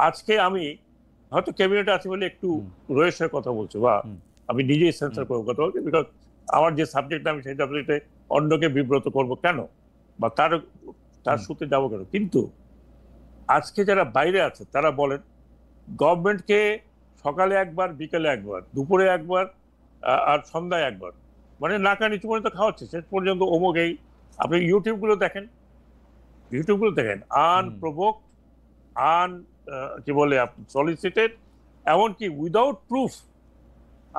আজকে আমি হয়তো ক্যাবিনেটে আছি বলে একটু রয়েছে কথা বলছি, বা আমি নিজেই সেন্সার করে কথা বলছি, বিকজ আমার যে সাবজেক্ট আমি সেই সাবজেক্টে অন্যকে বিব্রত করব কেন, বা তার সুতে যাবো কেন। কিন্তু আজকে যারা বাইরে আছে তারা বলেন গভর্নমেন্টকে সকালে একবার, বিকেলে একবার, দুপুরে একবার, আর সন্ধ্যায় একবার, মানে নাকা নিচু পর্যন্ত খাওয়াচ্ছে শেষ পর্যন্ত অমুকেই। আপনি ইউটিউবগুলো দেখেন, আনপ্রোভোকড, কি বলে, সলিসিটেড, এমনকি উইদাউট প্রুফ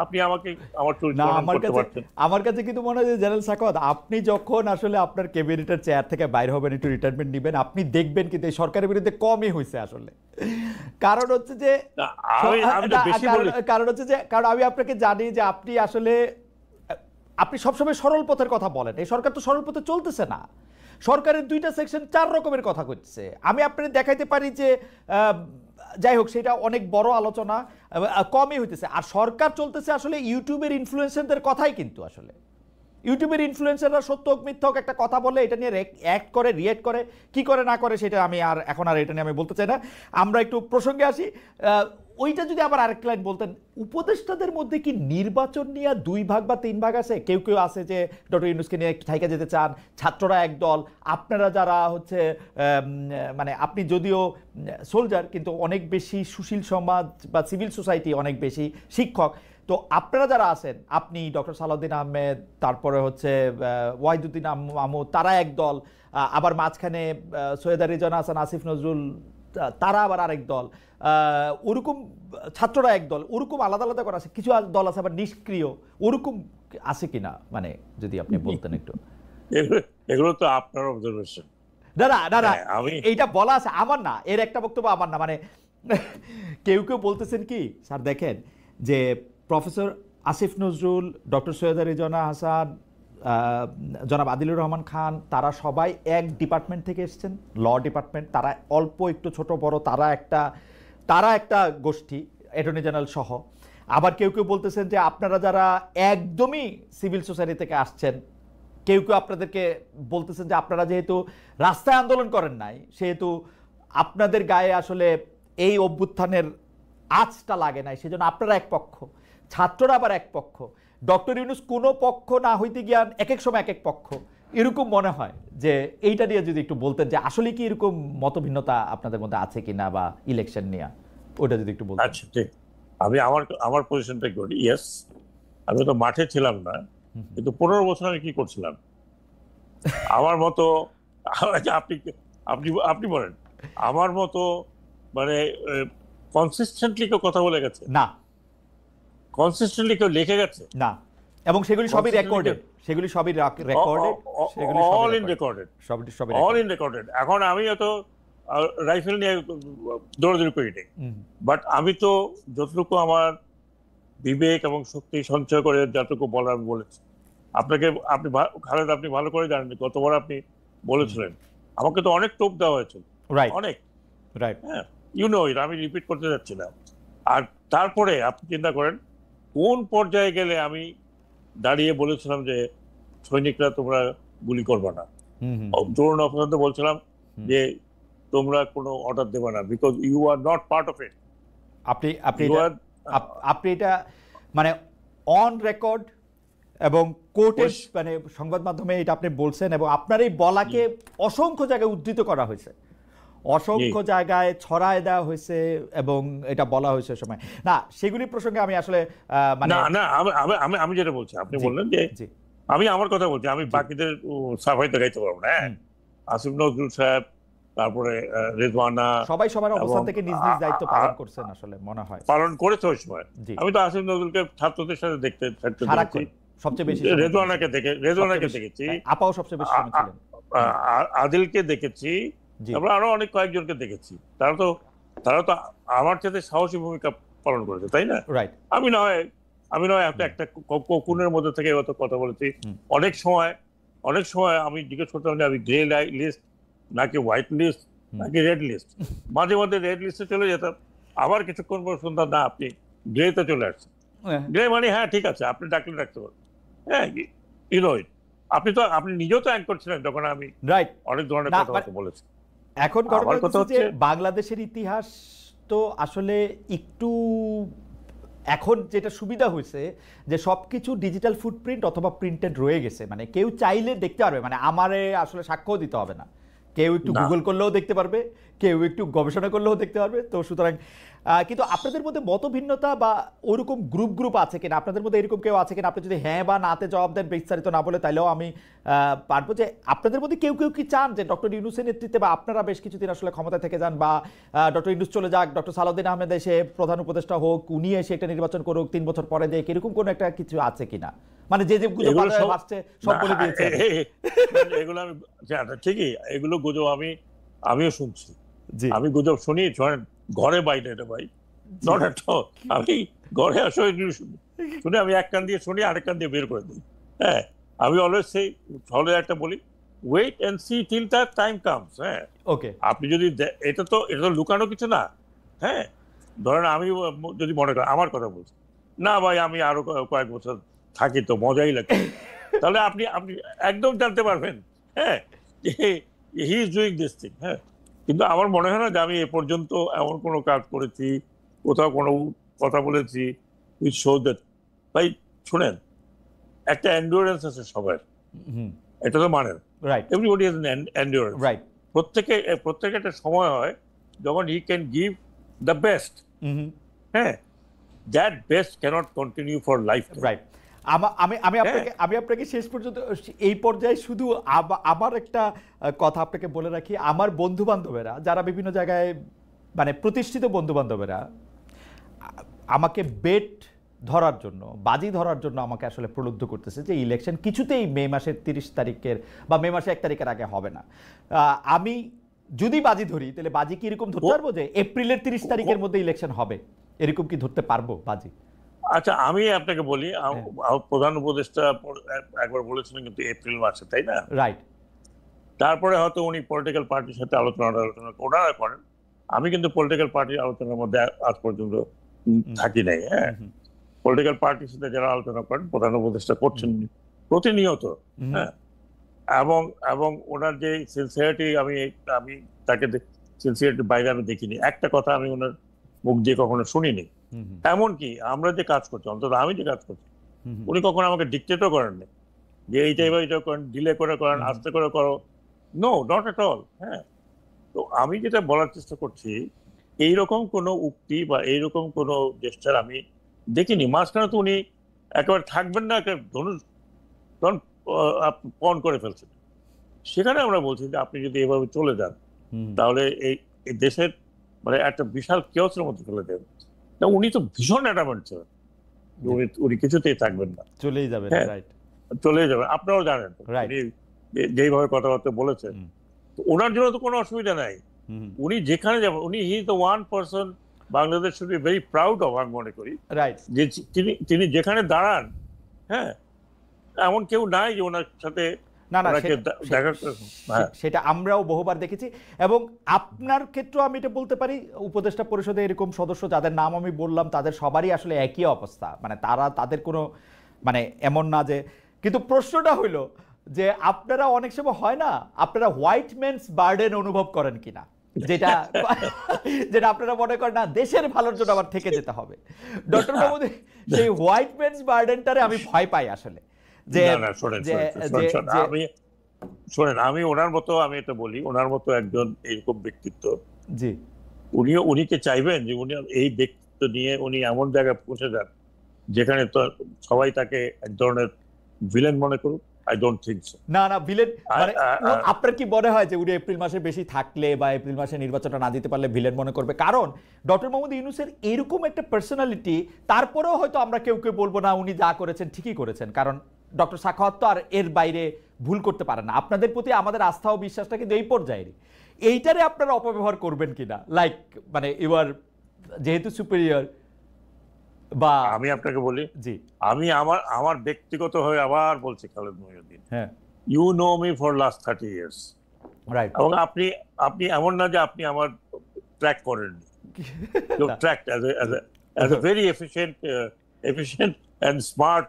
আপনি আমাকে আমার চরিত্র করতে পারতেন। আমার কাছে কিন্তু মনে হয় যে জেনারেল সাখাওয়াত, আপনি যখন আসলে আপনার ক্যাবিনেটের চেয়ার থেকে বাইরে হবেন, একটু রিটায়ারমেন্ট নেবেন, আপনি দেখবেন কিন্তু এই সরকারের বিরুদ্ধে কমই হয়েছে আসলে। কারণ হচ্ছে যে কারণ আমি আপনাকে জানি যে আপনি আসলে আপনি সবসময় সরল পথের কথা বলেন। এই সরকার তো সরল পথে চলতেছে না। সরকারের 2টা সেকশন 4 রকমের কথা করছে। আমি আপনাদের দেখাইতে পারি যে যাই হোক, সেটা অনেক বড় আলোচনা, কমই হইতেছে। আর সরকার চলতেছে আসলে ইউটিউবের ইনফ্লুয়েন্সারদের কথাই, কিন্তু আসলে ইউটিউবের ইনফ্লুয়েন্সাররা সত্য হোক মিথ্যা হোক একটা কথা বলে এটা নিয়ে অ্যাক্ট করে, রিয়েক্ট করে, কি করে না করে সেটা আমি এখন এটা নিয়ে আমি বলতে চাই না। আমরা একটু প্রসঙ্গে আসি। ওইটা যদি আবার আরেকটা লাইন বলতেন, উপদেষ্টাদের মধ্যে কি নির্বাচন নিয়ে 2 ভাগ বা 3 ভাগ আছে? কেউ কেউ আছে যে ডক্টর ইউনূসকে নিয়ে থাইকা যেতে চান, ছাত্ররা একদল, আপনারা যারা হচ্ছে মানে আপনি যদিও সোলজার কিন্তু অনেক বেশি সুশীল সমাজ বা সিভিল সোসাইটি, অনেক বেশি শিক্ষক, তো আপনারা যারা আছেন, আপনি ডক্টর সালাউদ্দিন আহমেদ, তারপরে হচ্ছে ওয়াহিদুদ্দিন মাহমুদ, তারা একদল, আবার মাঝখানে সৈয়দা রিজওয়ানা হাসান, আসিফ নজরুল, তারা আবার আরেক দল, ওরকম ছাত্ররা একদল, ওরকম আলাদা আলাদা করে আছে। কিছু দল আছে আবার নিষ্ক্রিয়, ওরকম আছে কিনা, মানে যদি আপনি বলতেন একটু। এগুলো তো আপনার অবজারভেশন। না, এইটা বলা আছে, আমার না, এর একটা বক্তব্য আমার না। মানে কেউ কেউ বলতেছেন কি স্যার, দেখেন যে প্রফেসর আসিফ নজরুল, ডক্টর সৈয়দা রিজওয়ানা হাসান, জনাব আদিলুর রহমান খান, তারা সবাই এক ডিপার্টমেন্ট থেকে এসেছেন, ল ডিপার্টমেন্ট। তারা অল্প একটু ছোট বড়, তারা একটা গোষ্ঠী, অ্যাটর্নি জেনারেল সহ। আবার কেউ কেউ বলতেছেন যে আপনারা যারা একদমই সিভিল সোসাইটি থেকে আসছেন, কেউ কেউ আপনাদেরকে বলতেছেন যে আপনারা যেহেতু রাস্তায় আন্দোলন করেন নাই, সেহেতু আপনাদের গায়ে আসলে এই অভ্যুত্থানের আঁচটা লাগে নাই, সেজন্য আপনারা এক পক্ষ, ছাত্ররা আবার এক পক্ষ, ডক্টর ইউনূস কোনো পক্ষ না হইতে গিয়ান এক এক সময় এক এক পক্ষ, এরকম মনে হয়। যে এইটা নিয়ে যদি একটু বলতেন যে আসলে কি এরকম মতভিন্নতা আপনাদের মধ্যে আছে কিনা, বা ইলেকশন নিয়ে ওটা যদি একটু বলতেন। আচ্ছা, ঠিক। আমি আমার পজিশনটা করি। ইয়েস, আমি তো মাঠে ছিলাম না, কিন্তু 15 বছর আমি কি করছিলাম আমার মতো। আপনি আপনি আপনি বলেন, আমার মতো মানে কনসিস্টেন্টলি কেউ কথা বলে গেছে না, কনসিস্টেন্টলি কেউ লিখে গেছে না, এবং সেগুলি সবই রেকর্ডেড, অল ইন রেকর্ডেড। এখন আমি তো রাইফেল নিয়ে দৌড়াদৌড়ি করি নি, বাট আমি তো যতটুকু আমার বিবেক এবং শক্তি সঞ্চয় করে যতটুকু বলার বলেছি আপনাকে। খালেদ, আপনি ভালো করে জানেন গতবার আপনি বলেছিলেন আমাকে তো অনেক টোপ দেওয়া হয়েছিল, অনেক, হ্যাঁ, আমি রিপিট করতে যাচ্ছি না। আর তারপরে আপনি চিন্তা করেন কোন পর্যায়ে গেলে আমি দাঁড়িয়ে বলেছিলাম যে সৈনিকরা তোমরা গুলি করবে না, তরুণ অফিসারদের বলছিলাম যে তোমরা কোনো অর্ডার দেবে না, because you are not part of it. আপনি এটা মানে অন রেকর্ড এবং কোর্টের মানে সংবাদ মাধ্যমে এটা আপনি বলছেন, এবং আপনার এই বলাকে অসংখ্য জায়গায় উদ্ধৃত করা হয়েছে, অসংখ্য জায়গায় ছড়ায় দেওয়া হয়েছে, এবং এটা বলা হয়েছে সময় না। সেগুলি প্রসঙ্গে আমি আসলে মানে না, আমি যেটা বলছি, আপনি বললেন যে আমি আমার কথা বলছি, আমি বাকিদের সাফাইতে গাইতে পারবো না। আসিফ নজরুল সাহেব, তারপরে রেজওয়ানা, সবাই সবার অবস্থান থেকে নিজ নিজ দায়িত্ব পালন করছেন, আসলে মনে হয় পালন করেছে ওই সময়। আমি তো আসিফ নজরুলকে ছাত্রদের সাথে দেখতে সবচেয়ে বেশি, রেজওয়ানাকে দেখেছি, আপাও সবচেয়ে বেশি ছিলেন, আদিলকে দেখেছি, আমরা আরো অনেক কয়েকজনকে দেখেছি। তারা তো আমার সাথে সাহসী ভূমিকা পালন করেছে, তাই না? আমি নয় একটা কোকুনের মধ্যে থেকে কথা বলেছি। অনেক সময় আমি জিজ্ঞেস করতাম যে আমি গ্রে লিস্ট নাকি হোয়াইট লিস্ট নাকি রেড লিস্ট। মাঝে মাঝে রেড লিস্টে চলে যেতাম, আবার কিছুক্ষণ পর শুনতাম না আপনি গ্রেতে চলে আসছেন। গ্রে মানে হ্যাঁ ঠিক আছে, আপনি ডাকলে ডাকতে পারেন, হ্যাঁ, আপনি নিজেও তো অ্যাঙ্কর ছিলেন যখন আমি অনেক ধরনের কথা বলেছি। এখন কথা হচ্ছে যে বাংলাদেশের ইতিহাস তো আসলে একটু এখন যেটা সুবিধা হয়েছে যে সবকিছু ডিজিটাল ফুটপ্রিন্ট অথবা প্রিন্টেড রয়ে গেছে, মানে কেউ চাইলে দেখতে পারবে, মানে আমারে আসলে সাক্ষ্য দিতে হবে না, কেউ একটু গুগল করলেও দেখতে পারবে, কেউ একটু গবেষণা করলেও দেখতে পারবে। তো সুতরাং কিন্তু আপনাদের মধ্যে মতভিন্নতা বা ওরকম গ্রুপ আছে কিনা, আপনাদের মধ্যে এরকম কেউ আছে কিনা, আপনি যদি হ্যাঁ বা নাতে জবাব দেন বিস্তারিত না বলে, তাইলেও আমি পারবো যে আপনাদের মধ্যে কেউ কি চান যে ডক্টর ইউনূসের নেতৃত্বে বা আপনারা বেশ কিছুদিন আসলে ক্ষমতায় থেকে যান, বা ডক্টর ইউনূস চলে যাক, ডক্টর সালাউদ্দিন আহমেদ এসে প্রধান উপদেষ্টা হোক, উনি এসে একটা নির্বাচন করুক 3 বছর পরে দেখ, এরকম কোনো একটা কিছু আছে কিনা? মানে যে গুজব আসছে সব বলে দিয়েছে এগুলো আমি ঠিকই, এগুলো গুজব আমিও শুনছি, আমি গুজব শুনি ঘরে বাইরে এটা ভাই, নট এট অল। আমি ঘরে আসলে শুনে আমি এক কান দিয়ে শুনি, আরেক কান দিয়ে বের করে দিই। হ্যাঁ, আমি অলওয়েজ সেই হলে একটা বলি, wait and see till the time comes. হ্যাঁ, ওকে, আপনি যদি এটা তো লুকানো কিছু না। হ্যাঁ, ধরেন আমি যদি মনে করেন আমার কথা বলছি, না ভাই আমি আরো কয়েক বছর থাকি তো মজাই লাগে, তাহলে আপনি একদম জানতে পারবেন হ্যাঁ he is doing this thing. হ্যাঁ, কিন্তু আমার মনে হয় না যে আমি এ পর্যন্ত এমন কোনো কাজ করেছি, কোথাও কোনো কথা বলেছি উইচ শো দ্যাট। ভাই শুনেন, একটা এন্ডুরেন্স আছে সবার, এটা তো মানেন, right, everybody has an endurance. Right, প্রত্যেকে একটা সময় হয় যখন he can give the best. হ্যাঁ, that best cannot continue for life. Right. আমি আপনাকে শেষ পর্যন্ত এই পর্যায়ে শুধু আমার একটা কথা আপনাকে বলে রাখি, আমার বন্ধু বান্ধবেরা যারা বিভিন্ন জায়গায়, মানে প্রতিষ্ঠিত বন্ধু বান্ধবেরা আমাকে বেট ধরার জন্য, বাজি ধরার জন্য আমাকে আসলে প্রলুব্ধ করতেছে যে ইলেকশন কিছুতেই মে মাসের 30 তারিখের বা মে মাসে 1 তারিখের আগে হবে না। আমি যদি বাজি ধরি তাহলে বাজি কি এরকম ধরতে পারবো যে এপ্রিলের 30 তারিখের মধ্যে ইলেকশন হবে, এরকম কি ধরতে পারবো বাজি? আচ্ছা, আমি আপনাকে বলি, প্রধান উপদেষ্টা একবার বলেছিলেন কিন্তু এপ্রিল মাসে, তাই না? রাইট। তারপরে হয়তো উনি পলিটিক্যাল পার্টির সাথে আলোচনা ওনারা করেন। আমি কিন্তু পলিটিক্যাল পার্টির আলোচনার মধ্যে আজ পর্যন্ত থাকি নাই। হ্যাঁ, পলিটিক্যাল পার্টির সাথে যারা আলোচনা করেন প্রধান উপদেষ্টা করছেন প্রতিনিয়ত। হ্যাঁ, এবং ওনার যে সিনসিয়ারিটি, আমি তাকে সিনসিয়ারিটির বাইরে আমি দেখিনি, একটা কথা আমি ওনার মুখ দিয়ে কখনো শুনিনি। এমনকি আমরা যে কাজ করছি, অন্তত আমি যে কাজ করছি, উনি কখনো আমাকে ডিক্টেটও করেন না যে এইটাই বা এইটা করেন, ডিলে করে করেন, আস্তে করে করো, নো, নট এট অল। হ্যাঁ, তো আমি যেটা বলার চেষ্টা করছি, এইরকম কোনো উক্তি বা এইরকম কোনো জেস্টার আমি দেখিনি। মাঝখানে তো উনি একেবারে থাকবেন না, ধনুষ পণ করে ফেলছেন। সেখানে আমরা বলছি যে আপনি যদি এভাবে চলে যান তাহলে এই দেশের মানে একটা বিশাল কেওসের মধ্যে ফেলে দেবেন। উনি তো ভীষণ অ্যাডামেন্ট ছিলেন, উনি কিছুতেই থাকবেন না, চলেই যাবেন। রাইট, চলে যাবেন। আপনারাও জানেন উনি যেইভাবে কথাবার্তা বলেছেন, ওনার জন্য তো কোনো অসুবিধা নাই, উনি যেখানে যাবেন, উনি he is the one person Bangladesh should be very proud of, আমি মনে করি। রাইট, যে তিনি যেখানে দাঁড়ান, হ্যাঁ, এমন কেউ নাই যে ওনার সাথে সেটা আমরাও বহুবার দেখেছি। এবং আপনার ক্ষেত্রেও আমি এটা বলতে পারি, উপদেষ্টা পরিষদে এরকম সদস্য যাদের নাম আমি বললাম তাদের সবারই আসলে একই অবস্থা, মানে তাদের কোনো মানে এমন না যে, কিন্তু প্রশ্নটা হইলো যে আপনারা অনেক সময় হয় না, আপনারা হোয়াইট ম্যানস বার্ডেন অনুভব করেন কিনা, যেটা আপনারা মনে করেন না দেশের ভালোর জন্য আবার থেকে যেতে হবে। ডক্টর মাহমুদ, সেই হোয়াইট ম্যানস বার্ডেনটারে আমি ভয় পাই আসলে। আমি ওনার মতো, আমি এটা বলি, ওনার মতো একজন এরকম ব্যক্তিত্ব, জি, উনি কি চাইবেন যে উনি এই ব্যক্তিত্ব নিয়ে উনি এমন জায়গায় পৌঁছে যান যেখানে তো সবাই তাকে এক ধরনের ভিলেন মনে করুক? I don't think so. না ভিলেন মানে আপনার কি মনে হয় যে উনি এপ্রিল মাসে বেশি থাকলে বা এপ্রিল মাসে নির্বাচনটা না দিতে পারলে ভিলেন মনে করবে? কারণ ডক্টর মোহাম্মদ ইউনূসের এরকম একটা পার্সোনালিটি, তারপরেও হয়তো আমরা কেউ বলবো না উনি যা করেছেন ঠিকই করেছেন, কারণ ডক্টর সাখাওয়াত তো আর এর বাইরে ভুল করতে পারে না। আপনাদের প্রতি আমাদের আস্থা ও বিশ্বাসটা কিন্তু এই পর্যায়ে, এইটারে আপনারা অপব্যবহার করবেন কিনা, লাইক মানে ইউর যেহেতু সুপিরিয়র বা। আমি আপনাকে বলি, জি, আমি আমার ব্যক্তিগত হয়ে আবার বলছি, খালেদ মহিউদ্দিন, হ্যাঁ, you know me for last 30 years, right, এবং আপনি এমন না যে আপনি আমার ট্র্যাক করেন, you tracked as a very efficient and smart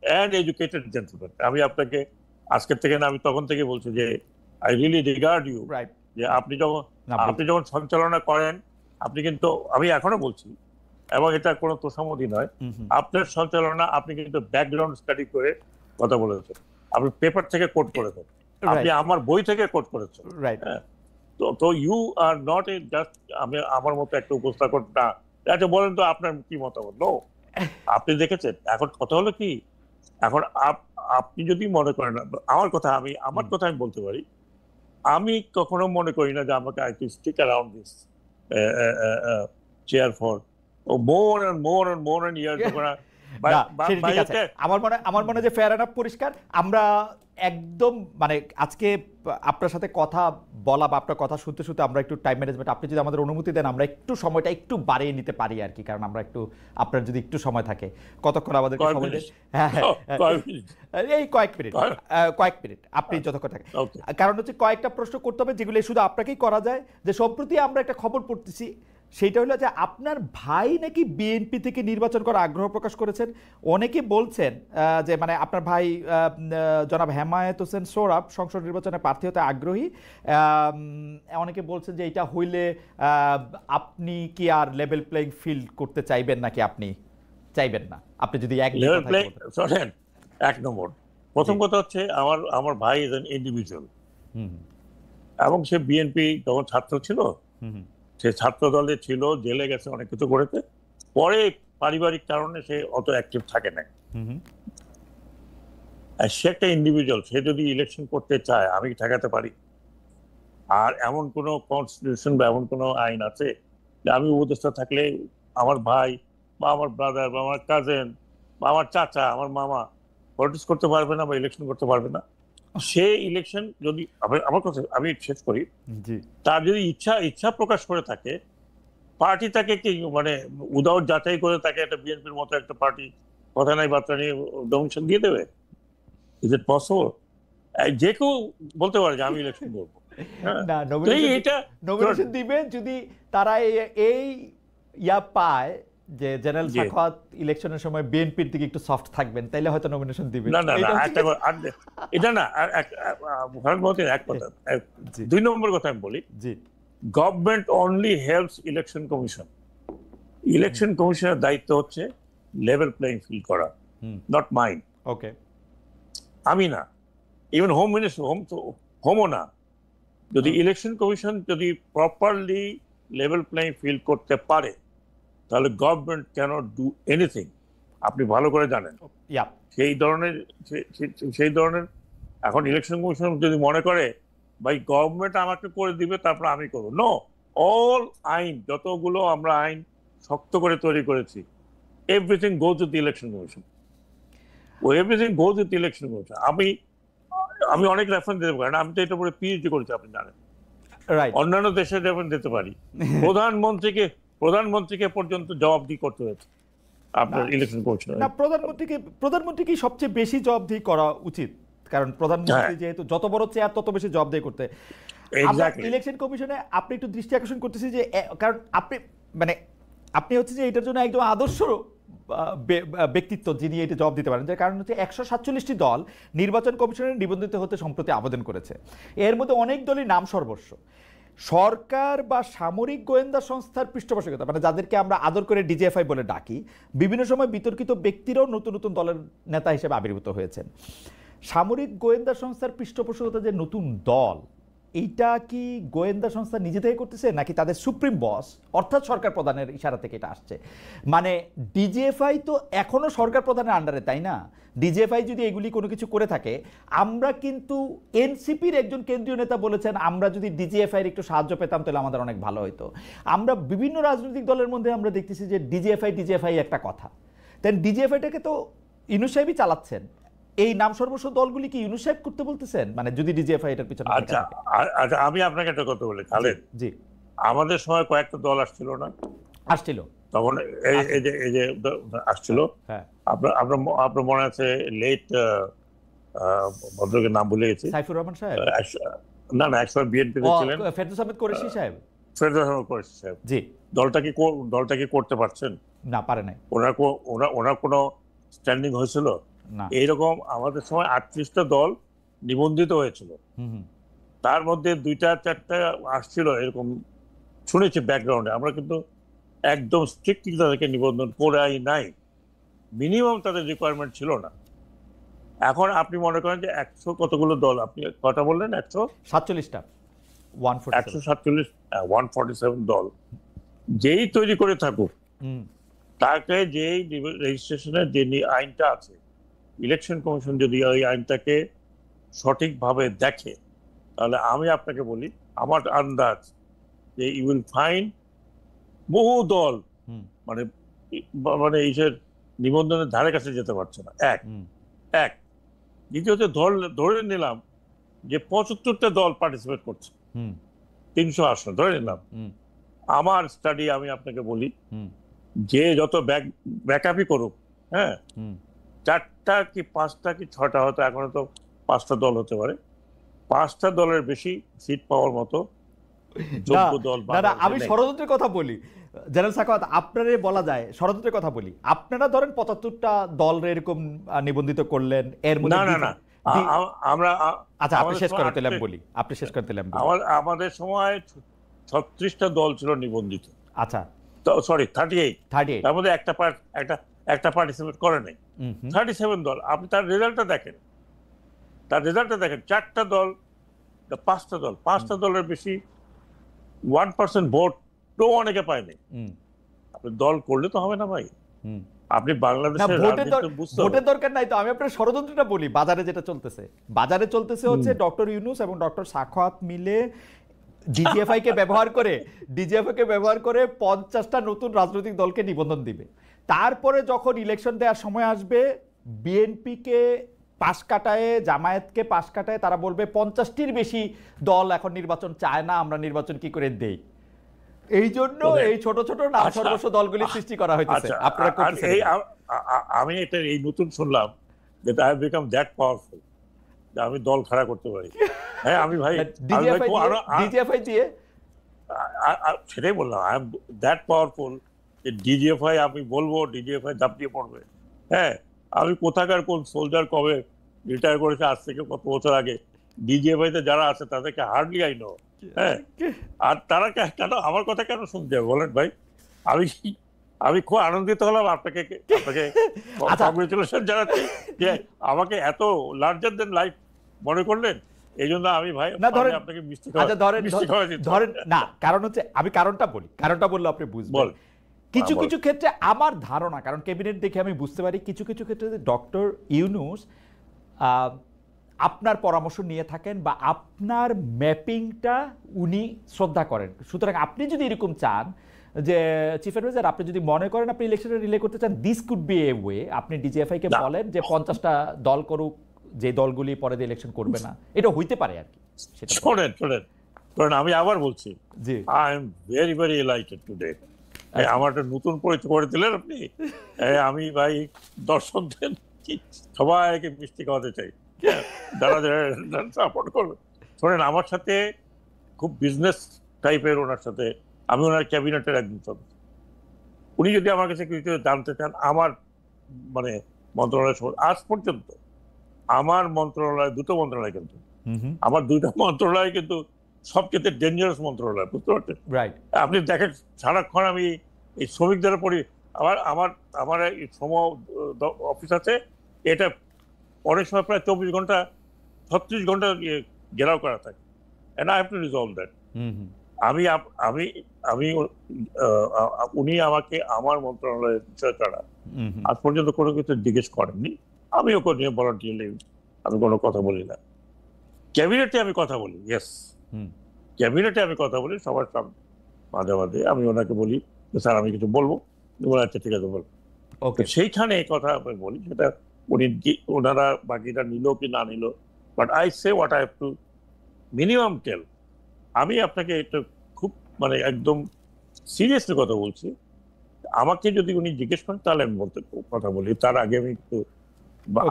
and educated gentleman. আমি আপনাকে আজকের থেকে না, আমি তখন থেকে বলছি যে আই রিয়েলি রিগার্ড ইউ, যে আপনি যখন সঞ্চালনা করেন আপনি কিন্তু, আমি এখনো বলছি, এবং এটা কোনো তোষামোদী নয়, আপনার সঞ্চালনা, আপনি কিন্তু ব্যাকগ্রাউন্ড স্টাডি করে কথা বলেছেন, আপনি পেপার থেকে কোট করেছেন, আপনি আমার বই থেকে কোট করেছেন। তো you are not a just আমি আমার মতো একটা উপস্থাপক না। আচ্ছা বলেন তো আপনার কি মতামত? নো, আপনি দেখেছেন। এখন কথা হলো কি, এখন আপনি যদি মনে করেন আমার কথা, আমার কথা আমি বলতে পারি, আমি কখনো মনে করি না যে আমাকে I to stick around this chair for more and more and more and years. আমার মনে যে ফেয়ার এনাফ পরিষ্কার। আমরা একদম মানে আজকে আপনার সাথে কথা বলা বা আপনার কথা শুনতে শুনতে আমরা একটু টাইম ম্যানেজমেন্ট, আপনি যদি আমাদের অনুমতি দেন আমরা একটু সময়টা একটু বাড়িয়ে নিতে পারি আর কি, কারণ আমরা একটু, আপনার যদি একটু সময় থাকে, কতক্ষণ আমাদের সময় দেন? এই কয়েক মিনিট আপনি যতক্ষণ থাকে। কারণ হচ্ছে কয়েকটা প্রশ্ন করতে হবে যেগুলো শুধু আপনাকেই করা যায়। যে সম্প্রতি আমরা একটা খবর পড়তেছি, সেইটা হলো যে আপনার ভাই নাকি বিএনপি থেকে নির্বাচন করার আগ্রহ প্রকাশ করেছেন। অনেকে বলছেন যে মানে আপনার ভাই জনাব হেমায়েত হোসেন সোহরাব সংসদ নির্বাচনে প্রার্থী হতে আগ্রহী। অনেকে বলছেন যে এটা হইলে আপনি কি আর লেভেল প্লেইং ফিল্ড করতে চাইবেন নাকি আপনি চাইবেন না? আপনি যদি এক নম্বর, প্রথম কথা হচ্ছে আমার ভাই ইজ অ্যান ইন্ডিভিজুয়াল, এবং সে বিএনপি যখন ছাত্র ছিল, সে ছাত্র দলে ছিল, জেলে গেছে, অনেক কিছু করেছে, পরে পারিবারিক কারণে সে অত অ্যাক্টিভ থাকে না। সে একটা ইন্ডিভিজুয়াল, সে যদি ইলেকশন করতে চায় আমি ঠেকাতে পারি? আর এমন কোনো কনস্টিটিউশন বা এমন কোনো আইন আছে যে আমি উপদেষ্টা থাকলে আমার ভাই বা আমার ব্রাদার বা আমার কাজিন বা আমার চাচা, আমার মামা পলিটিক্স করতে পারবে না বা ইলেকশন করতে পারবে না? সে ইলেকশন যদি, আমার কথা আমি শেষ করি, তার যদি ইচ্ছা প্রকাশ করে থাকে, পার্টি তাকে কি মানে উদাউট যাচাই করে তাকে একটা বিএনপির মতো একটা পার্টি কথা নাই বার্তা নিয়ে ডোমিনেশন দিয়ে দেবে? Is it possible? যে কেউ বলতে পারে যে আমি ইলেকশন করবো। না, নমিনেশন দিবে যদি তারা এই ইয়া পায় যে জেনারেল সাখাওয়াত ইলেকশনের সময় বিএনপির দিকে একটু সফট থাকবেন, তাইলে হয়তো নমিনেশন দিবে। না এটা না, এক কথা। 2 নম্বর কথা আমি বলি, government only helps election commission. Election কমিশনের দায়িত্ব হচ্ছে লেভেল প্লেইং ফিল্ড করা, নট মাইন। ওকে, আমি না, ইভেন হোম মিনিস্টার, হোমও না। যদি ইলেকশন কমিশন যদি প্রপারলি লেভেল প্লেইং ফিল্ড করতে পারে, তাহলে গভর্নমেন্ট ক্যানট ডু এনিথিং। আপনি ভালো করে জানেন। সেই ধরনের এখন ইলেকশন কমিশন যদি মনে করে ভাই গভর্নমেন্ট আমাকে করে দিবে তারপর আমি করবো, নো। অল আইন, যতগুলো আমরা আইন শক্ত করে তৈরি করেছি, everything goes with election commission. Everything goes with election commission. আমি অনেক রেফারেন্স দিতে পারি না, আমি তো এটার উপরে পিএইচডি করেছি, আপনি জানেন। অন্যান্য দেশের রেফারেন্স দিতে পারি। প্রধানমন্ত্রীকে পর্যন্ত জবাবদিহি করতে হয়েছে আপনার ইলেকশন কমিশন। না, প্রধানমন্ত্রীকে সবচেয়ে বেশি জবাবদিহি করা উচিত, কারণ প্রধানমন্ত্রী যেহেতু যত বড় চেয়ার তত বেশি জবাবদিহি করতে। ইলেকশন কমিশনে আপনি একটু দৃষ্টি আকর্ষণ করতেছি যে, কারণ আপনি হচ্ছে যে এটার জন্য একদম আদর্শ ব্যক্তিত্ব যিনি এটা জবাব দিতে পারেন। যার কারণ হচ্ছে 147টি দল নির্বাচন কমিশনে নিবন্ধিত হতে সম্প্রতি আবেদন করেছে। এর মধ্যে অনেক দলই নাম সর্বস্ব। সরকার বা সামরিক গোয়েন্দা সংস্থার পৃষ্ঠপোষকতা, মানে যাদেরকে আমরা আদর করে ডিজিএফআই বলে ডাকি, বিভিন্ন সময় বিতর্কিত ব্যক্তিরাও নতুন নতুন দলের নেতা হিসেবে আবির্ভূত হয়েছেন। সামরিক গোয়েন্দা সংস্থার পৃষ্ঠপোষকতা যে নতুন দল, এইটা কি গোয়েন্দা সংস্থা নিজে থেকে করতেছে নাকি তাদের সুপ্রিম বস অর্থাৎ সরকার প্রধানের ইশারা থেকে এটা আসছে? মানে ডিজিএফআই তো এখনো সরকার প্রধানের আন্ডারে, তাই না? ডিজিএফআই যদি এগুলি কোনো কিছু করে থাকে, আমরা কিন্তু এনসিপির একজন কেন্দ্রীয় নেতা বলেছেন আমরা যদি ডিজিএফআইয়ের একটু সাহায্য পেতাম তাহলে আমাদের অনেক ভালো হতো। আমরা বিভিন্ন রাজনৈতিক দলের মধ্যে আমরা দেখতেছি যে ডিজিএফআই একটা কথা। তাই ডিজিএফআইটাকে তো ইউনূস সাহেবই চালাচ্ছেন। এই নাম সর্বস্ব দলগুলি কি ইউনূস সাহেব করতে বলতেছেন, মানে যদি ডিজিএফআই এটার পিছনে? আচ্ছা, আমি আপনাকে একটা কথা বলি খালেদ, জি, আমাদের সময় কয়েকটা দল আসছিল না? আসছিল তখন এই যে আসছিল। আপনার মনে আছে লেট ভদ্রলোকের নাম ভুলে গেছি, সাইফুর রহমান সাহেব? না, একসময় বিএনপি ছিলেন ফেরদৌস আহমেদ কুরেশি সাহেব। জি, দলটা কি করতে পারছেন? না, পারে নাই। ওনার কোনো স্ট্যান্ডিং হয়েছিল না। এইরকম আমাদের সময় 38টা দল নিবন্ধিত হয়েছিল, তার মধ্যে 2-4টা আসছিল এরকম শুনেছি ব্যাকগ্রাউন্ডে, আমরা কিন্তু একদম স্ট্রিক্টলি তাদেরকে নিবন্ধন করাই নাই, মিনিমাম তাদের রিকোয়ারমেন্ট ছিল না। এখন আপনি মনে করেন যে 100 কতগুলো দল, আপনি কথা বললেন 147টা, 147, 147 দল যেই তৈরি করে থাকুক, তাকে যেই রেজিস্ট্রেশনের যে আইনটা আছে, ইলেকশন কমিশন যদি ওই আইনটাকে সঠিকভাবে দেখে, তাহলে আমি আপনাকে বলি আমার আন্দাজ যে ইউ উইল ফাইন্ড বহু দল মানে মানে এইসের নিবন্ধনের ধারে কাছে যেতে পারছে না। এক দ্বিতীয়ত ধরে নিলাম যে 75টা দল পার্টিসিপেট করছে, 300 আসন ধরে নিলাম। আমার স্টাডি আমি আপনাকে বলি, যে যত ব্যাকআপই করুক, হ্যাঁ, 4টা কি 5টা কি 6টা, হয়তো এখন তো 5টা দল হতে পারে, 5টা দলের বেশি সিট পাওয়ার মতো যোগ্য দল। আমি ষড়যন্ত্রের কথা বলি জেনারেল সাখাওয়াত, আপনারে বলা যায় ষড়যন্ত্রের কথা বলি। আপনারা ধরেন 75টা দল এরকম নিবন্ধিত করলেন, এর মধ্যে না আমরা আচ্ছা আপনি শেষ করে দিলাম বলি, আপনি শেষ করে দিলাম। আমাদের সময় 36টা দল ছিল নিবন্ধিত। আচ্ছা সরি 38, তার মধ্যে একটা পার্টিসিপেট করে নাই। 37 দল। আপনি তার রেজাল্টটা দেখেন, 4টা দল, 5টা দলের বেশি 1% ভোট তো অনেকে পায়নি। আপনি দল করলে তো হবে না ভাই, আপনি বাংলাদেশের ভোটের দরকার নাই তো। আমি আপনার ষড়যন্ত্রটা বলি, বাজারে যেটা চলতেছে, হচ্ছে ডক্টর ইউনূস এবং ডক্টর সাখাওয়াত মিলে ডিজিএফআই কে ব্যবহার করে 50টা নতুন রাজনৈতিক দলকে নিবন্ধন দিবে। তারপরে যখন ইলেকশন দেওয়ার সময় আসবে, বিএনপিকে পাশ কাটায়, জামায়াতকে পাশ কাটায়, তারা বলবে 50টির বেশি দল এখন নির্বাচন চায় না, আমরা নির্বাচন কি করে দেই। এই জন্য এই ছোট ছোট নাম সর্বস্ব দলগুলি সৃষ্টি করা হয়েছে। আপনারা আমি এটা এই নতুন শুনলাম যে I have become that powerful, যে আমি দল খাড়া করতে পারি। হ্যাঁ আমি ভাই ডিজিএফআই দিয়ে সেটাই বললাম, আই এম দ্যাট পাওয়ারফুল যে ডিজিএফআই আমি বলবো, ডিজিএফআই ঝাঁপিয়ে পড়বে। হ্যাঁ, আমি কোথাকার কোন সোলজার কবে রিটায়ার করেছে, আজ থেকে কত বছর আগে, ডিজিএফআই তে যারা আছে তাদেরকে হার্ডলি আই নো। হ্যাঁ, আর তারা কেন আমার কথা কেন শুনতে হবে বলেন ভাই? আমি খুব আনন্দিত হলাম, আপনাকে কংগ্রেচুলেশন জানাচ্ছি যে আমাকে এত লার্জার দেন লাইফ মনে করলেন। এই জন্য আমি ভাই আপনাকে মিষ্টি ধরেন না, কারণ হচ্ছে আমি কারণটা বললে আপনি বুঝবেন। কিছু কিছু ক্ষেত্রে আমার ধারণা, কারণ ক্যাবিনেট দেখে আমি বুঝতে পারি কিছু কিছু ক্ষেত্রে ডক্টর ইউনূস আপনার পরামর্শ নিয়ে থাকেন বা আপনার ম্যাপিংটা উনি শ্রদ্ধা করেন। সুতরাং আপনি যদি এরকম চান যে চিফ অ্যাডভাইজার, আপনি যদি মনে করেন আপনি ইলেকশনে রিলে করতে চান, this could B a way, আপনি ডিজিএফআই কে বলেন যে 50টা দল করুক, যে দলগুলি পরে ইলেকশন করবে না, এটা হইতে পারে আর কি। শোনেন আমি আবার বলছি, I am very very elated today. আমার একটা নতুন পরিচয় করে দিলেন আপনি। আমি ভাই দর্শকদের সবাইকে মিষ্টি খাওয়াতে চাই, যারা সাপোর্ট করবে। শোনেন, আমার সাথে খুব বিজনেস টাইপের, ওনার সাথে আমি ওনার ক্যাবিনেটের একজন সদস্য। উনি যদি আমার কাছে কিছু জানতে চান, আমার মানে মন্ত্রণালয় আজ পর্যন্ত আমার মন্ত্রণালয়, দুটো মন্ত্রণালয়, কিন্তু আমার 2টা মন্ত্রণালয় কিন্তু সবচেয়ে ডেঞ্জারাস মন্ত্রণালয়, বুঝতে পারছেন? আপনি দেখেন সারাক্ষণ আমি এই শ্রমিকদের পড়ি। আমার এই শ্রম অফিস আছে, এটা অনেক সময় প্রায় 24 ঘন্টা 36 ঘন্টা ঘেরাও করা থাকে। and I have to resolve that. উনি আমাকে আমার মন্ত্রণালয়ের বিষয় ছাড়া আজ পর্যন্ত কোনো কিছু জিজ্ঞেস করেননি। আমিও কোনো ভলান্টিয়ারলি আমি কোনো কথা বলি না। ক্যাবিনেটে আমি কথা বলি, ইয়েস, ক্যাবিনেটে আমি কথা বলি সবার সামনে, মাঝে মাঝে আমি ওনাকে বলি স্যার আমি কিছু বলবো, আচ্ছা ঠিক আছে বলবো। সেইখানে কথা আমি বলি, সেটা ওনারা বাকিটা নিল কি না নিল, but I say what I have to minimum tell. আমি আপনাকে এটা খুব মানে একদম সিরিয়াসলি কথা বলছি। আমাকে যদি উনি জিজ্ঞেস করেন তাহলে আমি কথা বলি, তার আগে আমি একটু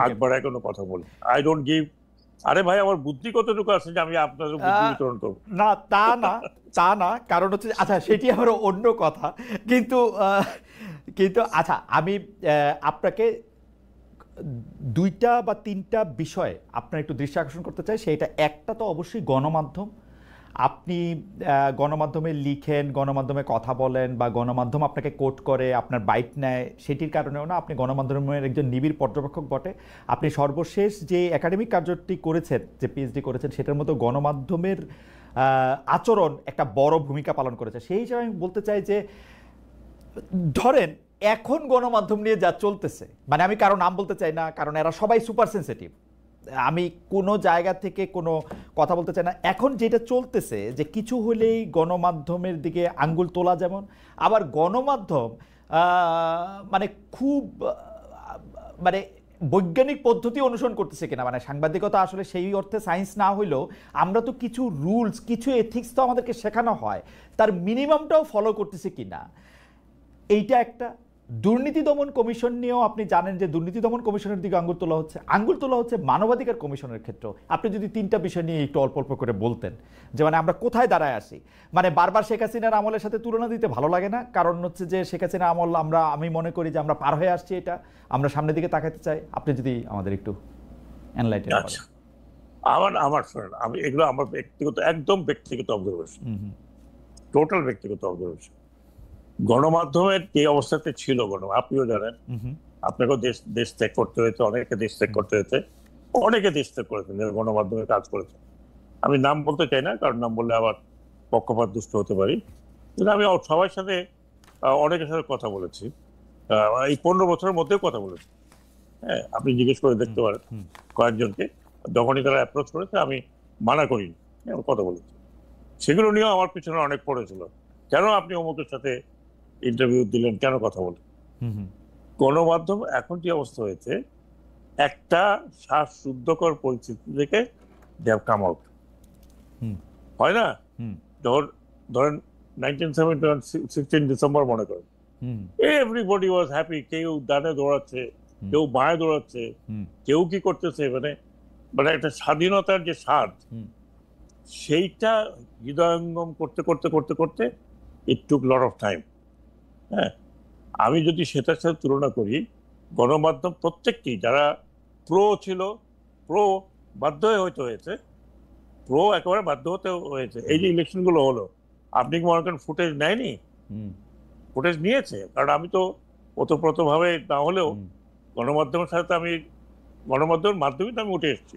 আগ বাড়ায় কোনো কথা বলি। আই ডোন্ট গিভ, আরে ভাই আমার বুদ্ধি কতটুকু আছে যে আমি আপনাদের বুদ্ধি বিতরণ করবো না, তা না, কারণ হচ্ছে আচ্ছা সেটি আমার অন্য কথা। কিন্তু আচ্ছা আমি আপনাকে 2টা বা 3টা বিষয়ে আপনার একটু দৃষ্টি আকর্ষণ করতে চাই। সেটা একটা তো অবশ্যই গণমাধ্যম, আপনি গণমাধ্যমে লিখেন, গণমাধ্যমে কথা বলেন বা গণমাধ্যম আপনাকে কোট করে, আপনার বাইট নেয়, সেটির কারণেও না, আপনি গণমাধ্যমের একজন নিবিড় পর্যবেক্ষক বটে। আপনি সর্বশেষ যে একাডেমিক কার্যটি করেছেন, যে পিএইচডি করেছেন, সেটার মতো গণমাধ্যমের আচরণ একটা বড় ভূমিকা পালন করেছে। সেই হিসাবে আমি বলতে চাই যে ধরেন এখন গণমাধ্যম নিয়ে যা চলতেছে, মানে আমি কারো নাম বলতে চাই না, কারণ এরা সবাই সুপার সেনসিটিভ, আমি কোনো জায়গা থেকে কোনো কথা বলতে চাই না। এখন যেটা চলতেছে যে কিছু হলেই গণমাধ্যমের দিকে আঙ্গুল তোলা, যেমন আবার গণমাধ্যম মানে খুব মানে বৈজ্ঞানিক পদ্ধতি অনুসরণ করতেছে কিনা, মানে সাংবাদিকতা আসলে সেই অর্থে সায়েন্স না হইলেও আমরা তো কিছু রুলস, কিছু এথিক্স তো আমাদেরকে শেখানো হয়, তার মিনিমামটাও ফলো করতেছে কিনা, এইটা একটা। দুর্নীতি দমন কমিশন নিয়েও আপনি জানেন যে দুর্নীতি দমন কমিশনের দিকে আঙ্গুল তোলা হচ্ছে মানবাধিকার কমিশনের ক্ষেত্রে। আপনি যদি 3টা বিষয় নিয়ে একটু অল্প অল্প করে বলতেন, যে মানে আমরা কোথায় দাঁড়ায় আসি। মানে বারবার শেখ হাসিনার আমলের সাথে তুলনা দিতে ভালো লাগে না, কারণ হচ্ছে যে শেখ হাসিনা আমল আমি মনে করি যে আমরা পার হয়ে আসছি, এটা আমরা সামনের দিকে তাকাতে চাই। আপনি যদি আমাদের একটু এনলাইটেন করেন। আমার শোনেন, আমি এগুলো আমার ব্যক্তিগত, একদম ব্যক্তিগত অবজারভেশন, টোটাল ব্যক্তিগত অবজারভেশন। গণমাধ্যমের যে অবস্থাতে ছিল আপনিও জানেন, আপনাকেও দেশ ত্যাগ করতে হয়েছে, অনেকে দেশ ত্যাগ করতে হয়েছে, অনেকে দেশ ত্যাগ করেছেন যারা গণমাধ্যমে কাজ করেছেন। আমি নাম বলতে চাই না, কারণ নাম বললে আবার পক্ষপাত দুষ্ট হতে পারি, কিন্তু আমি সবার সাথে, অনেকের সাথে কথা বলেছি, এই 15 বছরের মধ্যেও কথা বলেছি। হ্যাঁ, আপনি জিজ্ঞেস করে দেখতে পারেন কয়েকজনকে, যখনই তারা অ্যাপ্রোচ করেছে আমি মানা করিনি, কথা বলেছি। সেগুলো নিয়েও আমার পিছনে অনেক পড়েছিল, কেন আপনি অমুকের সাথে ইন্টারভিউ দিলেন, কেন কথা বলেন। গণমাধ্যম এখন যে অবস্থা হয়েছে, একটা শ্বাসরুদ্ধকর পরিস্থিতি থেকে দে হ্যাভ কাম আউট, হয় না? ধরেন 1971 16 ডিসেম্বর মনে করেন, এভরিবডি ওয়াজ হ্যাপি, কেউ ডানে দৌড়াচ্ছে, কেউ বাঁয়ে দৌড়াচ্ছে, কেউ কি করতেছে, মানে একটা স্বাধীনতার যে স্বাদ, সেইটা হৃদয়ঙ্গম করতে করতে করতে করতে ইট টুক লট অফ টাইম। হ্যাঁ, আমি যদি সেটার সাথে তুলনা করি, গণমাধ্যম প্রত্যেকটি যারা প্রো ছিল, প্রো বাধ্য হয়েছে, প্রো একেবারে বাধ্য হতে হয়েছে। এই যে ইলেকশন গুলো হলো, আপনি কি মনে করেন ফুটেজ নেয়নি? ফুটেজ নিয়েছে, কারণ আমি তো ওতপ্রোত ভাবে না হলেও গণমাধ্যমের সাথে আমি গণমাধ্যমের মাধ্যমেই তো আমি উঠে এসেছি।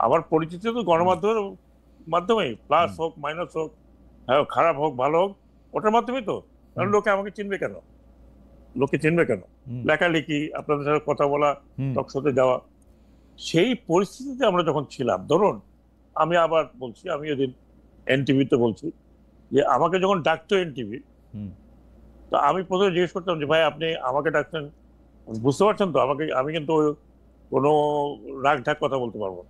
আমার পরিচিতি তো গণমাধ্যমের মাধ্যমেই, প্লাস হোক মাইনাস হোক, খারাপ হোক ভালো হোক, ওটার মাধ্যমেই তো। কারণ লোকে আমাকে চিনবে কেন, লেখালেখি, আপনাদের সাথে কথা বলা, টকশোতে যাওয়া, সেই পরিস্থিতিতে আমরা যখন ছিলাম। ধরুন আমি আবার বলছি, আমি ওদিন এনটিভিতে বলছি যে আমাকে যখন ডাকতো এনটিভি, তো আমি প্রথমে জিজ্ঞেস করতাম যে ভাই আপনি আমাকে ডাকছেন, বুঝতে পারছেন তো আমাকে, আমি কিন্তু কোনো রাগ ঢাক কথা বলতে পারবো।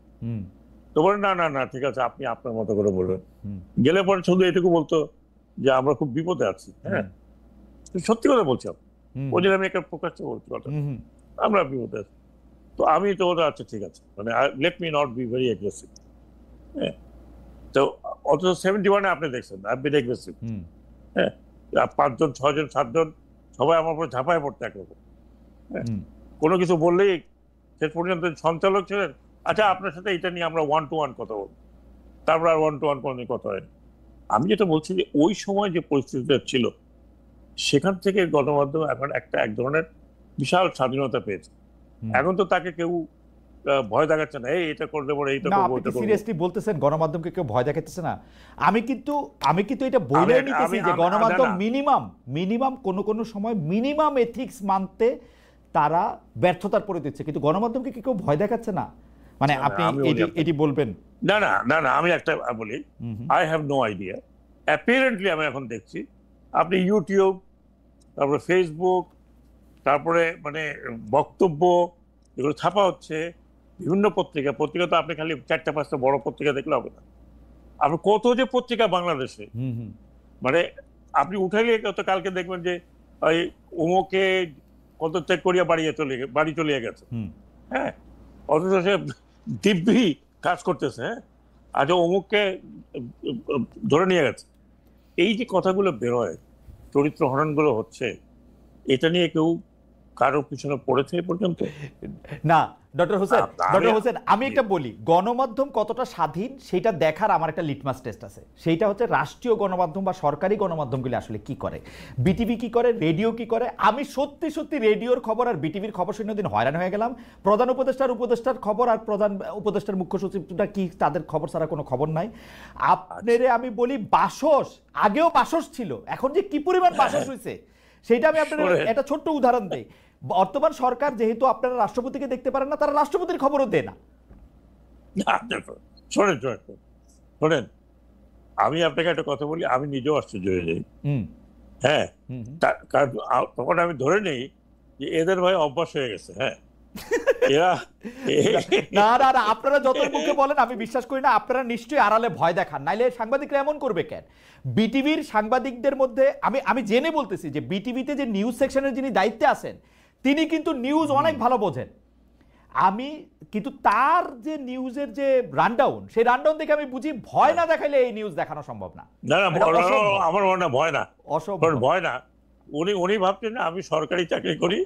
তো বলে না না না ঠিক আছে, আপনি আপনার মতো করে বলবেন। গেলে পরে শুধু এটুকু বলতো যে আমরা খুব বিপদে আছি। হ্যাঁ, সত্যি কথা বলছি, ওই জন্য আমি একটা প্রকাশ্যে বলছি কথা, আমরা বিপদে আছি। তো আমি তো ওটা আচ্ছা ঠিক আছে, মানে let me not be very aggressive. হ্যাঁ, তো অথচ 71-এ আপনি দেখছেন আই বিন অ্যাগ্রেসিভ। হ্যাঁ, 5 জন 6 জন 7 জন সবাই আমার উপর ঝাঁপায় পড়তে একরকম। হ্যাঁ, কোনো কিছু বললেই শেষ পর্যন্ত সঞ্চালক ছিলেন, আচ্ছা আপনার সাথে এটা নিয়ে আমরা 1-to-1 কথা বলবো, তারপর আর 1-to-1 কোনো কথা হয়। আমি যেটা বলছি যে ওই সময় যে পরিস্থিতিটা ছিল, সেখান থেকে গণমাধ্যম এখন এক ধরনের বিশাল স্বাধীনতা পেয়েছে। এখন তো তাকে কেউ ভয় দেখাচ্ছে না, এই এটা করে দেবো, এইটা করবো, এটা করবো। সিরিয়াসলি বলতেছেন গণমাধ্যমকে কেউ ভয় দেখাচ্ছে না? আমি কিন্তু এটা বলে নিতেছি যে গণমাধ্যম মিনিমাম কোনো সময় মিনিমাম এথিক্স মানতে তারা ব্যর্থতার পরে দিচ্ছে, কিন্তু গণমাধ্যমকে কেউ ভয় দেখাচ্ছে না, মানে আপনি এটি বলবেন? না না না না, আমি একটা বলি, আই হ্যাভ নো আইডিয়া। অ্যাপিয়ারেন্টলি আমি এখন দেখছি আপনি ইউটিউব, তারপরে ফেসবুক, তারপরে মানে বক্তব্য যেগুলো ছাপা হচ্ছে বিভিন্ন পত্রিকা তো আপনি খালি 4-5টা বড় পত্রিকা দেখলে হবে না, আপনি কত যে পত্রিকা বাংলাদেশে, মানে আপনি উঠাইলে কালকে দেখবেন যে ওই অমুকে পদত্যাগ করিয়া বাড়ি চলিয়ে গেছে। হ্যাঁ, অথচ সে দিব্যি কাজ করতেছে। হ্যাঁ, আচ্ছা অমুককে ধরে নিয়ে গেছে। এই যে কথাগুলো বেরোয়, চরিত্র হননগুলো হচ্ছে, এটা নিয়ে কেউ কারো পিছনে পড়েছে এ পর্যন্ত? না ডক্টর হোসেন আমি একটা বলি, গণমাধ্যম কতটা স্বাধীন সেটা দেখার আমার একটা লিটমাস টেস্ট আছে। সেইটা হচ্ছে রাষ্ট্রীয় গণমাধ্যম বা সরকারি গণমাধ্যমগুলি আসলে কি করে, বিটিভি কি করে, রেডিও কি করে। আমি সত্যি সত্যি রেডিওর খবর আর বিটিভির খবর শুনে দিন হয়রান হয়ে গেলাম। প্রধান উপদেষ্টার খবর আর প্রধান উপদেষ্টার মুখ্য সচিবটা কি, তাদের খবর ছাড়া কোনো খবর নাই। আপনারে আমি বলি, বাসস আগেও বাসস ছিল, এখন যে কি পরিমাণ বাসস হয়েছে সেইটা আমি আপনার একটা ছোট্ট উদাহরণ দেই। বর্তমান সরকার যেহেতু আপনারা রাষ্ট্রপতিকে দেখতে পারেন না, তারা রাষ্ট্রপতির খবরও দেয় না। শোনেন, আমি আপনাকে একটা কথা বলি, আমি নিজেও আশ্চর্য হয়ে যাই। হ্যাঁ, কারণ তখন আমি ধরে নেই যে এদের ভাই অভ্যাস হয়ে গেছে। হ্যাঁ, না না না, আপনারা যত মুখে বলেন আমি বিশ্বাস করি না। আপনারা নিশ্চয়ই আড়ালে ভয় দেখান, নাইলে সাংবাদিকরা এমন করবে কেন? বিটিভির সাংবাদিকদের মধ্যে আমি জেনে বলতেছি যে বিটিভিতে যে নিউজ সেকশনের যিনি দায়িত্বে আছেন তিনি কিন্তু নিউজ অনেক ভালো বোঝেন। আমি কিন্তু তার যে নিউজের যে রানডাউন, সেই রানডাউন দেখে আমি বুঝি ভয় না দেখাইলে এই নিউজ দেখানো সম্ভব না। আমার মনে ভয় না, অসম্ভব ভয় না। উনি ভাবছেন না আমি সরকারি চাকরি করি,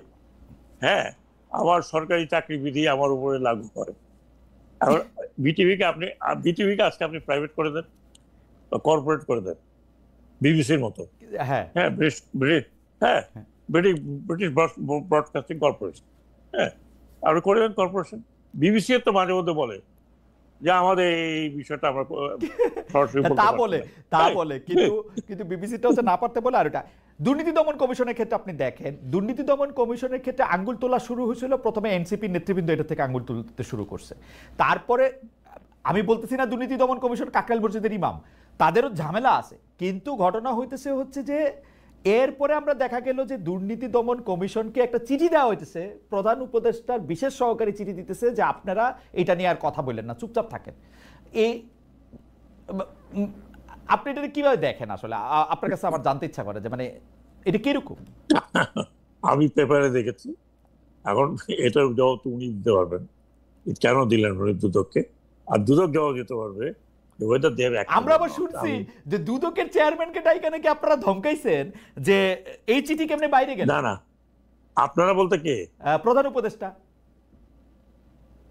হ্যাঁ, আমার সরকারি চাকরি বিধি আমার উপরে লাগু করে। এখন বিটিভিকে আজকে আপনি প্রাইভেট করে দেন, কর্পোরেট করে দেন, বিবিসির মতো। হ্যাঁ হ্যাঁ, ব্রিটিশ ব্রডকাস্টিং কর্পোরেশন, হ্যাঁ, আপনি করে দেন কর্পোরেশন। বিবিসি তো মাঝে মধ্যে বলে যে আমাদের এই বিষয়টা আমরা তা বলে কিন্তু বিবিসিটা হচ্ছে না পারতে বলে। আর এটা দুর্নীতি দমন কমিশনের ক্ষেত্রে আপনি দেখেন, দুর্নীতি দমন কমিশনের ক্ষেত্রে আঙ্গুল তোলা শুরু হয়েছিল প্রথমে এনসিপি নেতৃবৃন্দ এটা থেকে আঙ্গুল তুলতে শুরু করছে। তারপরে আমি বলতেছি না দুর্নীতি দমন কমিশন কাকরাইল মসজিদের ইমাম, তাদেরও ঝামেলা আছে, কিন্তু ঘটনা হইতেছে হচ্ছে যে এরপরে আমরা দেখা গেল যে দুর্নীতি দমন কমিশনকে একটা চিঠি দেওয়া হইতেছে, প্রধান উপদেষ্টার বিশেষ সহকারী চিঠি দিতেছে যে আপনারা এটা নিয়ে আর কথা বললেন না, চুপচাপ থাকেন। এই আপনি এটা কিভাবে দেখেন? আসলে আপনার কাছে আমার জানতে ইচ্ছা করে যে মানে এটা কিরকম। আমি পেপারে দেখেছি, এখন এটার জবাব তো উনি দিতে পারবেন কেন দিলেন দুদককে, আর দুদক জবাব দিতে পারবে। আমরা আবার শুনছি যে দুদকের চেয়ারম্যানকে ডাইকা নাকি আপনারা ধমকাইছেন যে এই চিঠি কেমনে বাইরে গেল। না না, আপনারা বলতে কে? প্রধান উপদেষ্টা।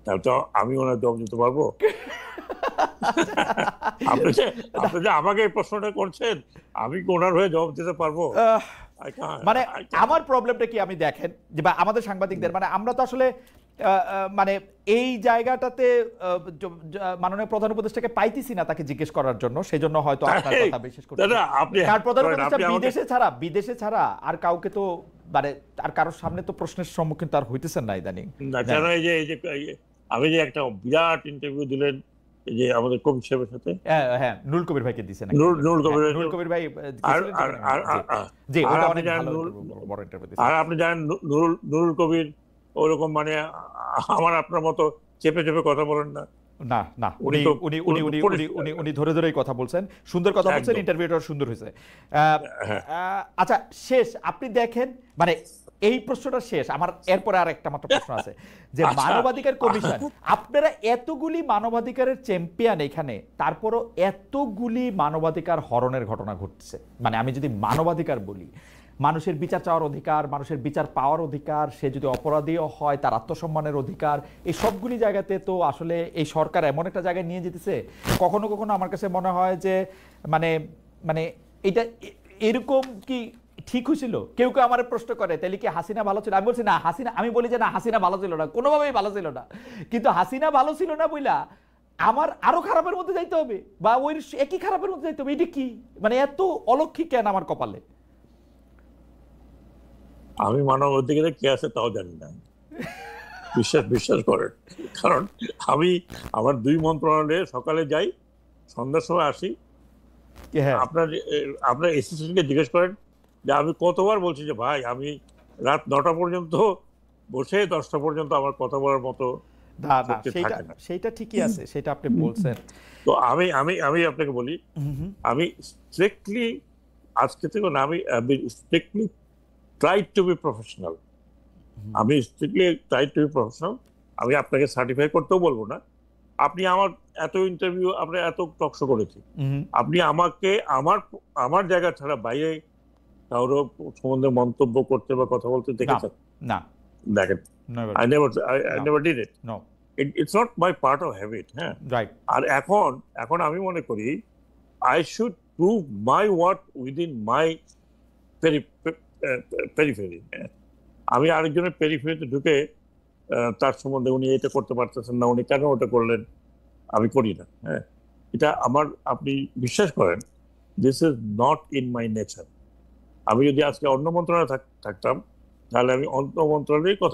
তাহলে তো আমি ওনার জবাব দিতে পারবো? আপনি যে আমাকে এই প্রশ্নটা করছেন, আমি কি ওনার হয়ে জবাব দিতে পারবো? মানে আমার প্রবলেমটা কি আমি দেখেন যে আমাদের সাংবাদিকদের, মানে আমরা তো আসলে মানে এই জায়গাটাতে মাননীয় প্রধান উপদেষ্টাকে পাইতেছি না তাকে জিজ্ঞেস করার জন্য, সেজন্য হয়তো আপনার কথা বিশেষ করে প্রধান উপদেষ্টা বিদেশে ছাড়া আর কাউকে তো মানে আর কারোর সামনে তো প্রশ্নের সম্মুখীন তার হইতেছেন না ইদানিং। আমি যে একটা বিরাট ইন্টারভিউ দিলেন যে আমাদের কবির সাহেবের সাথে, হ্যাঁ নুরুল কবির ভাইকে দিয়েছেন, নুরুল কবির ভাই। আর আপনি জানেন নুরুল কবির ওরকম মানে আমার আপনার মতো চেপে চেপে কথা বলেন না। না না, উনি ধরে ধরেই কথা বলছেন, সুন্দর কথা বলছেন, ইন্টারভিউটা সুন্দর হয়েছে। আচ্ছা, শেষ আপনি দেখেন মানে এই প্রশ্নটা শেষ, আমার এরপরে আর একটা মাত্র প্রশ্ন আছে যে মানবাধিকার কমিশন, আপনারা এতগুলি মানবাধিকারের চ্যাম্পিয়ন এখানে, তারপরও এতগুলি মানবাধিকার হরণের ঘটনা ঘটছে। মানে আমি যদি মানবাধিকার বলি, মানুষের বিচার চাওয়ার অধিকার, মানুষের বিচার পাওয়ার অধিকার, সে যদি অপরাধীও হয় তার আত্মসম্মানের অধিকার, এই সবগুলি জায়গাতে তো আসলে এই সরকার এমন একটা জায়গায় নিয়ে যেতেছে, কখনো কখনো আমার কাছে মনে হয় যে মানে মানে এটা এরকম কি ঠিক হয়েছিল? কেউ কেউ আমার প্রশ্ন করে তাহলে কি হাসিনা ভালো ছিল? আমি বলছি না, আমি বলি যে না, হাসিনা ভালো ছিল না, কোনোভাবেই ভালো ছিল না। কিন্তু হাসিনা ভালো ছিল না বইলা আমার আরো খারাপের মধ্যে যাইতে হবে, বা ওই একই খারাপের মধ্যে যাইতে হবে? এটা কি মানে এত অলক্ষী কেন আমার কপালে? আমি মানব অধিকারে কে আছে তাও জানি না, বিশ্বাস করেন। কারণ আমি আমার 2 মন্ত্রণালয়ে সকালে যাই, সন্ধ্যার সময় আসি। আপনার এসিস্ট্যান্টকে জিজ্ঞেস করেন যে আমি কতবার বলছি যে ভাই আমি রাত 9টা পর্যন্ত বসে 10টা পর্যন্ত আমার কথা বলার মতো। সেটা ঠিকই আছে, সেটা আপনি বলছেন। তো আমি আপনাকে বলি, আমি স্ট্রিক্টলি আজকে থেকে না, আমি strictly try to be professional. আমি strictly try to be professional. আমি আপনাকে সার্টিফাই করতেও বলবো না। আপনি আমার এত ইন্টারভিউ, আপনি এত টকশো করেছি, আপনি আমাকে আমার জায়গা ছাড়া বাইরে কারো সম্বন্ধে মন্তব্য করতে বা কথা বলতে দেখেছেন? না, দেখেন, I never did it. No, It's not my part of habit. হ্যাঁ, রাইট, আর এখন আমি মনে করি I should prove my worth within my periphery. আমি আরেকজনের পেরিফেরিতে ঢুকে তার সম্বন্ধে উনি এটা করতে পারতেছেন না, উনি কেন ওটা করলেন, আমি করি না। হ্যাঁ, এটা আমার, আপনি বিশ্বাস করেন, this is not in my nature. আমি যদি আজকে অন্য মন্ত্রণালয়ে থাকতাম, তাহলে আমি অন্য মন্ত্রণালয়ের কথা